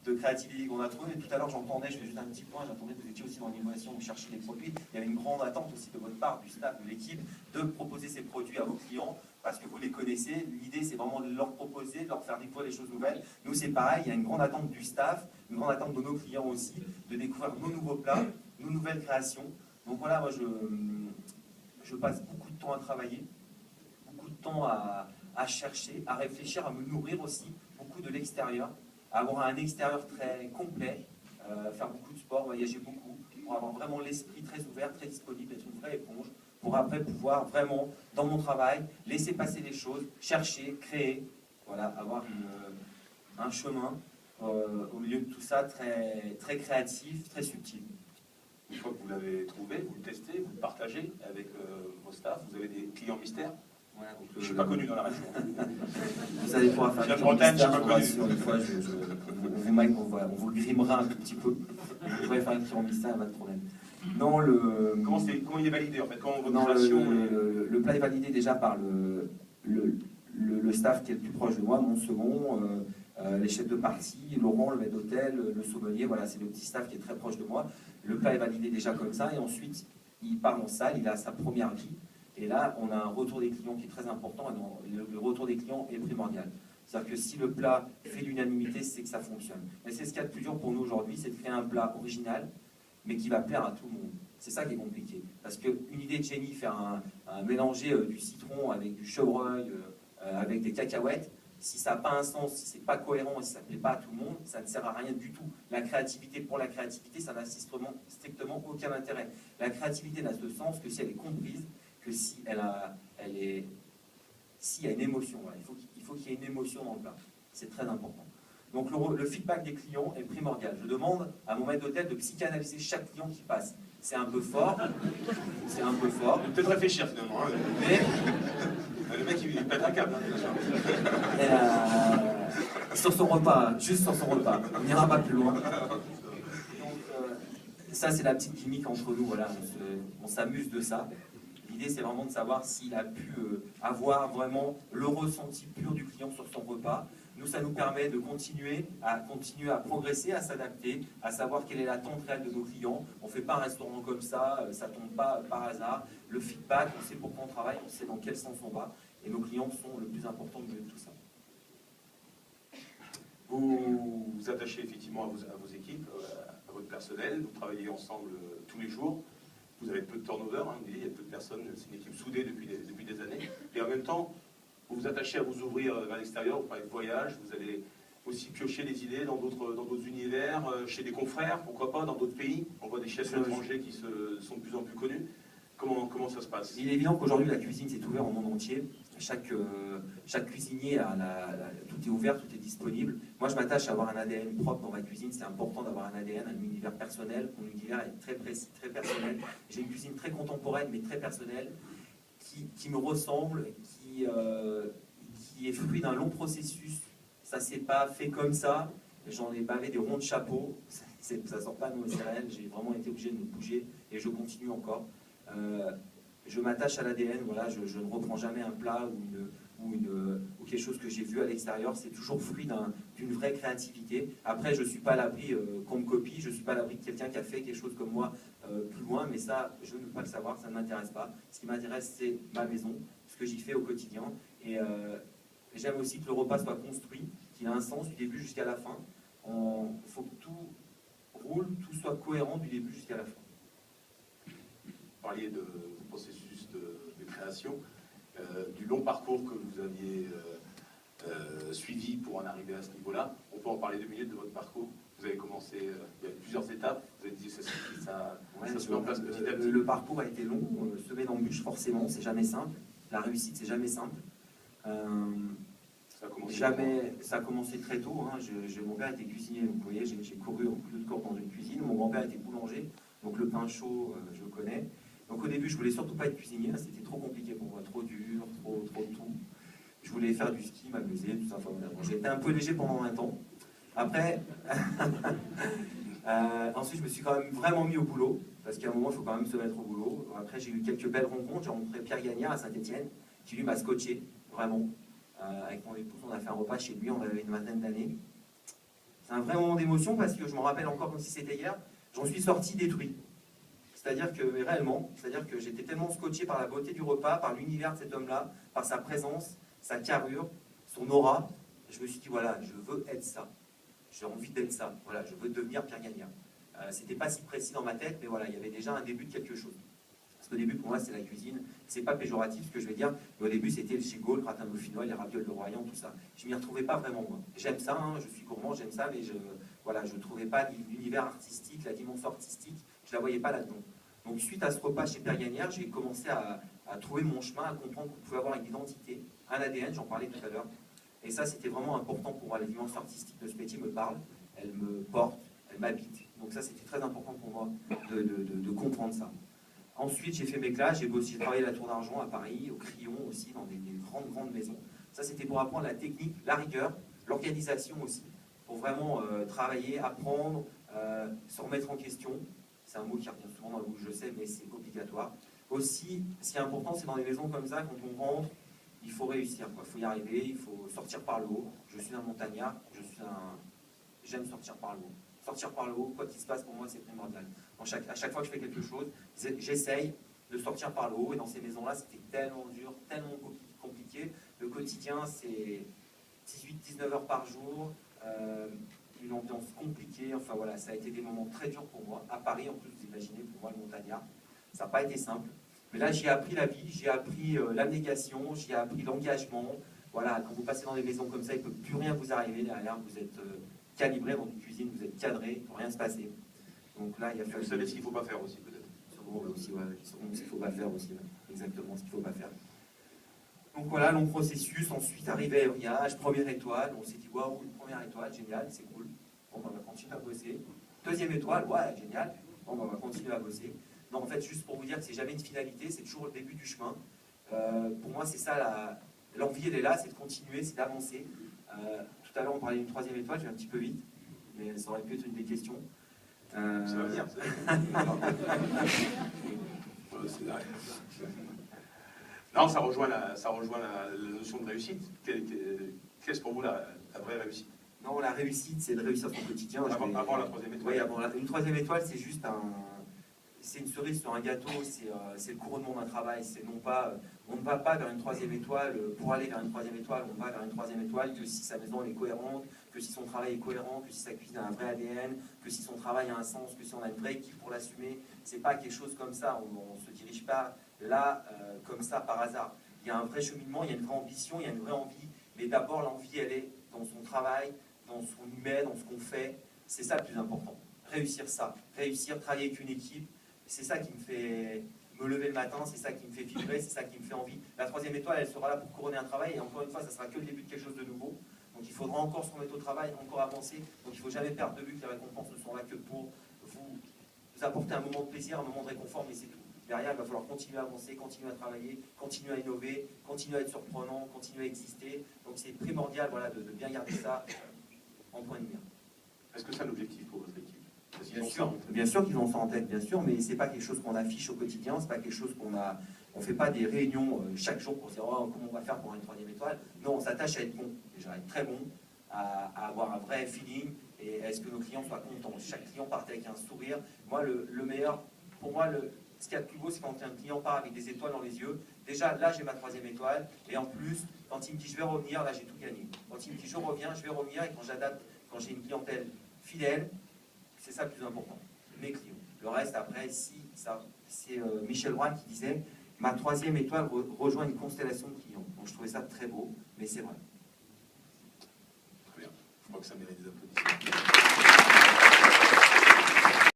de créativité qu'on a trouvé. Tout à l'heure, j'entendais, je fais juste un petit point, j'entendais que vous étiez aussi dans l'innovation, vous cherchez des produits. Il y avait une grande attente aussi de votre part, du staff, de l'équipe, de proposer ces produits à vos clients, parce que vous les connaissez. L'idée, c'est vraiment de leur proposer, de leur faire découvrir des choses nouvelles. Nous, c'est pareil, il y a une grande attente du staff, une grande attente de nos clients aussi, de découvrir nos nouveaux plats, nos nouvelles créations. Donc voilà, moi, je passe beaucoup de temps à travailler, beaucoup de temps à chercher, à réfléchir, à me nourrir aussi, beaucoup de l'extérieur, à avoir un extérieur très complet, faire beaucoup de sport, voyager beaucoup, pour avoir vraiment l'esprit très ouvert, très disponible, être une vraie éponge, pour après pouvoir vraiment, dans mon travail, laisser passer les choses, chercher, créer, voilà, avoir un chemin au milieu de tout ça très, très créatif, très subtil. Une fois que vous l'avez trouvé, vous le testez, vous le partagez avec vos staffs, vous avez des clients mystères. Voilà, donc, je ne suis pas connu dans la région. Vous allez pouvoir faire la Bretagne, je suis pas connu. Une fois, on vous le grimera un tout petit peu. Vous pourrez faire un client mystère, pas de problème. Non, comment il est validé en fait? Le plat est validé déjà par le staff qui est le plus proche de moi, mon second, les chefs de partie, Laurent, le maître d'hôtel, le sommelier, voilà, c'est le petit staff qui est très proche de moi. Le plat est validé déjà comme ça, et ensuite, il part en salle, il a sa première vie, et là, on a un retour des clients qui est très important, et le retour des clients est primordial. C'est-à-dire que si le plat fait l'unanimité, c'est que ça fonctionne. Et c'est ce qu'il y a de plus dur pour nous aujourd'hui, c'est de créer un plat original, mais qui va plaire à tout le monde. C'est ça qui est compliqué. Parce qu'une idée de génie, faire un mélanger du citron avec du chevreuil, avec des cacahuètes, si ça n'a pas un sens, si c'est pas cohérent et si ça ne plaît pas à tout le monde, ça ne sert à rien du tout. La créativité pour la créativité, ça n'a strictement aucun intérêt. La créativité n'a de sens que si elle est comprise, que si s'il y a une émotion. Voilà. Il faut qu'il y ait une émotion dans le plat. C'est très important. Donc le feedback des clients est primordial. Je demande à mon maître d'hôtel de psychanalyser chaque client qui passe. C'est un peu fort. C'est un peu fort. Il peut peut-être réfléchir finalement. Hein. Mais le mec, il pète un câble. Sur son repas, juste sur son repas. On n'ira pas plus loin. Donc, ça, c'est la petite gimmick entre nous. Voilà. On s'amuse de ça. L'idée, c'est vraiment de savoir s'il a pu avoir vraiment le ressenti pur du client sur son repas. Nous, ça nous permet de continuer à progresser, à s'adapter, à savoir quelle est l'attente réelle de nos clients. On ne fait pas un restaurant comme ça, ça ne tombe pas par hasard. Le feedback, on sait pourquoi on travaille, on sait dans quel sens on va. Et nos clients sont le plus important de tout ça. Vous vous attachez effectivement à vos équipes, à votre personnel. Vous travaillez ensemble tous les jours. Vous avez peu de turnover, hein, il y a peu de personnes, c'est une équipe soudée depuis des années. Et en même temps, vous vous attachez à vous ouvrir vers l'extérieur, vous parlez de voyage, vous allez aussi piocher des idées dans d'autres univers, chez des confrères, pourquoi pas, dans d'autres pays. On voit des chefs étrangers qui sont de plus en plus connus. Comment ça se passe? Il est évident qu'aujourd'hui, la cuisine s'est ouverte au monde entier. Chaque cuisinier, tout est ouvert, tout est disponible. Moi, je m'attache à avoir un ADN propre dans ma cuisine. C'est important d'avoir un ADN, un univers personnel. Mon univers est très précis, très personnel. J'ai une cuisine très contemporaine, mais très personnelle, qui me ressemble, qui est fruit d'un long processus. Ça ne s'est pas fait comme ça. J'en ai bavé des ronds de chapeau. Ça ne sort pas de nos céréales. J'ai vraiment été obligé de me bouger et je continue encore. Je m'attache à l'ADN, voilà, je ne reprends jamais un plat ou quelque chose que j'ai vu à l'extérieur, c'est toujours fruit d'une vraie créativité. Après, je ne suis pas à l'abri qu'on me copie, je ne suis pas à l'abri de quelqu'un qui a fait quelque chose comme moi plus loin, mais ça, je ne veux pas le savoir, ça ne m'intéresse pas. Ce qui m'intéresse, c'est ma maison, ce que j'y fais au quotidien. Et j'aime aussi que le repas soit construit, qu'il ait un sens du début jusqu'à la fin. Il faut que tout roule, tout soit cohérent du début jusqu'à la fin. Vous parliez du processus de création, du long parcours que vous aviez suivi pour en arriver à ce niveau-là. On peut en parler 2 minutes de votre parcours. Vous avez commencé, il y a plusieurs étapes, vous avez dit que ça se met en place petit à petit. Le parcours a été long, semé d'embûches forcément, c'est jamais simple. La réussite, c'est jamais simple. Ça a commencé très tôt. Hein. Mon père était cuisinier, donc vous voyez, j'ai couru en couteau de corde dans une cuisine. Mon grand-père était boulanger, donc le pain chaud, je le connais. Donc au début, je voulais surtout pas être cuisinier, c'était trop compliqué pour moi, trop dur, trop de tout. Je voulais faire du ski, m'amuser, tout ça. Enfin, voilà. J'ai été un peu léger pendant un temps. Après, ensuite, je me suis quand même vraiment mis au boulot, parce qu'à un moment, il faut quand même se mettre au boulot. Après, j'ai eu quelques belles rencontres. J'ai rencontré Pierre Gagnard à Saint-Étienne, qui lui m'a scotché, vraiment. Avec mon épouse, on a fait un repas chez lui, on avait une vingtaine d'années. un vrai moment d'émotion parce que je m'en rappelle encore comme si c'était hier, j'en suis sorti détruit. C'est-à-dire que, mais réellement, c'est-à-dire que j'étais tellement scotché par la beauté du repas, par l'univers de cet homme-là, par sa présence, sa carrure, son aura. Je me suis dit, voilà, je veux être ça. J'ai envie d'être ça. Voilà, je veux devenir Pierre Gagnard. C'était pas si précis dans ma tête, mais voilà, il y avait déjà un début de quelque chose. Parce qu'au début, pour moi, c'est la cuisine. C'est pas péjoratif ce que je vais dire, mais au début, c'était le gigot, le gratin dauphinois, les ravioles de Royan, tout ça. Je m'y retrouvais pas vraiment, moi. J'aime ça, hein, je suis gourmand, j'aime ça, mais voilà, je trouvais pas l'univers artistique, la dimension artistique, je la voyais pas là-dedans. Donc, suite à ce repas chez Pierre Gagnard, j'ai commencé à trouver mon chemin, à comprendre qu'on pouvait avoir une identité, un ADN, j'en parlais tout à l'heure. Et ça, c'était vraiment important pour moi. La dimension artistique de ce métier me parle, elle me porte, elle m'habite. Donc ça, c'était très important pour moi de comprendre ça. Ensuite, j'ai fait mes classes, j'ai travaillé à la Tour d'Argent à Paris, au Crillon aussi, dans des grandes maisons. Ça, c'était pour apprendre la technique, la rigueur, l'organisation aussi, pour vraiment travailler, apprendre, se remettre en question. C'est un mot qui revient souvent dans le bouche, je sais, mais c'est obligatoire. Aussi, ce qui est important, c'est dans des maisons comme ça, quand on rentre, il faut réussir, il faut y arriver, il faut sortir par le haut. Je suis un montagnard, j'aime sortir par le haut. Sortir par le haut, quoi qu'il se passe, pour moi, c'est primordial. À chaque fois que je fais quelque chose, j'essaye de sortir par le haut. Et dans ces maisons-là, c'était tellement dur, tellement compliqué. Le quotidien, c'est 18-19 heures par jour, une ambiance compliquée. Enfin voilà, ça a été des moments très durs pour moi. À Paris, en plus, vous imaginez, pour moi, le montagnard, ça n'a pas été simple. Mais là, j'ai appris la vie, j'ai appris l'abnégation, j'ai appris l'engagement. Voilà, quand vous passez dans des maisons comme ça, il ne peut plus rien vous arriver derrière. Vous êtes calibré dans une cuisine, vous êtes cadré, il ne peut rien se passer. Donc là, il a fallu... Vous savez ce qu'il ne faut pas faire aussi, peut-être. Sûrement, aussi, ouais, sûrement ce qu'il ne faut pas faire aussi. Ouais. Exactement, ce qu'il ne faut pas faire. Donc voilà, long processus. Ensuite, arrivé à Uriage, première étoile. On s'est dit, waouh, une première étoile, génial, c'est cool. Bon, on va continuer à bosser. Deuxième étoile, ouais, génial. Bon, on va continuer à bosser. Non, en fait, juste pour vous dire que c'est jamais une finalité, c'est toujours le début du chemin. Pour moi, c'est ça, l'envie, elle est là, c'est de continuer, c'est d'avancer. Tout à l'heure, on parlait d'une troisième étoile, je vais un petit peu vite, mais ça aurait pu être une des questions. Ça va venir. Non, ça rejoint la notion de réussite. Qu'est-ce pour vous la vraie réussite? Non, la réussite, c'est de réussir son quotidien. Avant la troisième étoile. Oui, une troisième étoile, c'est juste c'est une cerise sur un gâteau, c'est le couronnement d'un travail. C'est non pas, on ne va pas vers une troisième étoile pour aller vers une troisième étoile. On va vers une troisième étoile que si sa maison est cohérente, que si son travail est cohérent, que si sa cuisine a un vrai ADN, que si son travail a un sens, que si on a une vraie équipe pour l'assumer. C'est pas quelque chose comme ça. On ne se dirige pas là comme ça par hasard. Il y a un vrai cheminement, il y a une vraie ambition, il y a une vraie envie. Mais d'abord, l'envie, elle est dans son travail, dans ce qu'on y met, dans ce qu'on fait. C'est ça le plus important. Réussir ça. Réussir, travailler avec une équipe. C'est ça qui me fait me lever le matin, c'est ça qui me fait vibrer, c'est ça qui me fait envie. La troisième étoile, elle sera là pour couronner un travail, et encore une fois, ça sera que le début de quelque chose de nouveau. Donc il faudra encore se remettre au travail, encore avancer. Donc il ne faut jamais perdre de vue que les récompenses ne sont là que pour vous apporter un moment de plaisir, un moment de réconfort, mais c'est tout. Derrière, il va falloir continuer à avancer, continuer à travailler, continuer à innover, continuer à être surprenant, continuer à exister. Donc c'est primordial, voilà, de bien garder ça en point de mire. Est-ce que c'est un objectif pour votre équipe? Bien sûr qu'ils ont ça en tête, bien sûr, mais c'est pas quelque chose qu'on affiche au quotidien, c'est pas quelque chose on fait pas des réunions chaque jour pour se dire oh, comment on va faire pour une troisième étoile. Non, on s'attache à être bon, déjà à être très bon, à avoir un vrai feeling et à ce que nos clients soient contents. Chaque client parte avec un sourire. Moi, le meilleur, pour moi, ce qu'il y a de plus beau, c'est quand un client part avec des étoiles dans les yeux. Déjà, là, j'ai ma troisième étoile, et en plus, quand il me dit je vais revenir, là, j'ai tout gagné. Quand il me dit je reviens, je vais revenir, et quand j'adapte, quand j'ai une clientèle fidèle, c'est ça le plus important, mes clients. Le reste, après, c'est Michel Roy qui disait « Ma troisième étoile rejoint une constellation de clients ». Donc je trouvais ça très beau, mais c'est vrai. Très bien. Je crois que ça mérite des applaudissements.